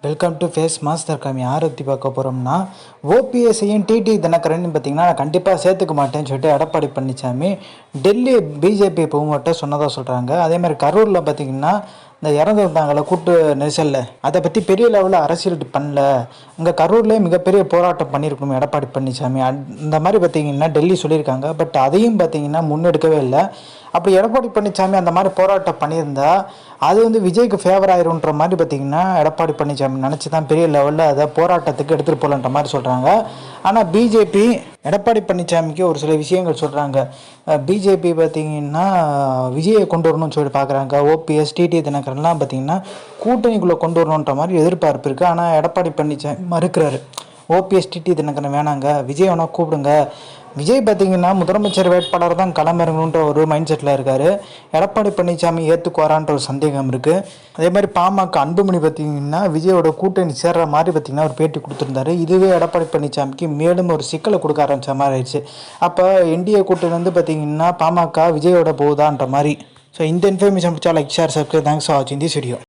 Welcome to face master காமி. யாரை பற்றி பார்க்க போகிறோம்னா, ஓபிஎஸ்ஸையும் டிடி தினகரன் பார்த்தீங்கன்னா நான் கண்டிப்பாக சேர்த்துக்க மாட்டேன்னு சொல்லிட்டு எடப்பாடி பழனிசாமி டெல்லி பிஜேபி போகமாட்ட சொன்னதாக சொல்கிறாங்க. அதே மாதிரி கரூரில் பார்த்தீங்கன்னா இந்த இறந்து வந்தாங்கள கூட்டு நெரிசலில் அதை பற்றி பெரிய லெவலில் அரசியல் பண்ணல, இங்கே கரூர்லேயே மிகப்பெரிய போராட்டம் பண்ணியிருக்கணும் எடப்பாடி பழனிசாமி அந்த மாதிரி பார்த்தீங்கன்னா டெல்லி சொல்லியிருக்காங்க. பட் அதையும் பார்த்தீங்கன்னா முன்னெடுக்கவே இல்லை. அப்படி எடப்பாடி பழனிசாமி அந்த மாதிரி போராட்டம் பண்ணியிருந்தா அது விஜய்க்கு ஃபேவர் ஆயிரும்ன்ற மாதிரி பார்த்தீங்கன்னா எடப்பாடி பழனிசாமி நினச்சி தான் பெரிய லெவலில் அதை போராட்டத்துக்கு எடுத்துகிட்டு போகலன்ற மாதிரி சொல்கிறாங்க. ஆனால் பிஜேபி எடப்பாடி பழனிசாமிக்கு ஒரு சில விஷயங்கள் சொல்கிறாங்க. பிஜேபி பார்த்திங்கன்னா விஜயை கொண்டு வரணும்னு சொல்லி பார்க்குறாங்க. ஓபிஎஸ் டிடி தினகரன்லாம் பார்த்திங்கன்னா கூட்டணிக்குள்ளே கொண்டு வரணுன்ற மாதிரி எதிர்பார்ப்பு இருக்குது. ஆனால் எடப்பாடி பழனிசாமி மறுக்கிறாரு. ஓபிஎஸ் டிடி தினகரன் வேணாங்க, விஜய் வேணால் கூப்பிடுங்க. விஜய் பார்த்திங்கன்னா முதலமைச்சர் வேட்பாளர் தான் களமிறங்கணுன்ற ஒரு மைண்ட் செட்டில் இருக்கார். எடப்பாடி பழனிசாமி ஏற்றுக்குவாரான்ற ஒரு சந்தேகம் இருக்குது. அதே மாதிரி பாமக அன்புமணி பார்த்திங்கன்னா விஜயோட கூட்டணி சேர்ற மாதிரி பார்த்திங்கன்னா ஒரு பேட்டி கொடுத்துருந்தாரு. இதுவே எடப்பாடி பழனிசாமிக்கு மேலும் ஒரு சிக்கலை கொடுக்க ஆரம்பித்த மாதிரி ஆயிடுச்சு. அப்போ என்டிஏ கூட்டணி பார்த்திங்கன்னா பாமக விஜயோட போகுதான்ற மாதிரி. ஸோ இந்த இன்ஃபர்மேஷன் பிடிச்சா like share subscribe. Thanks for வாட்சிங் திஸ் வீடியோ.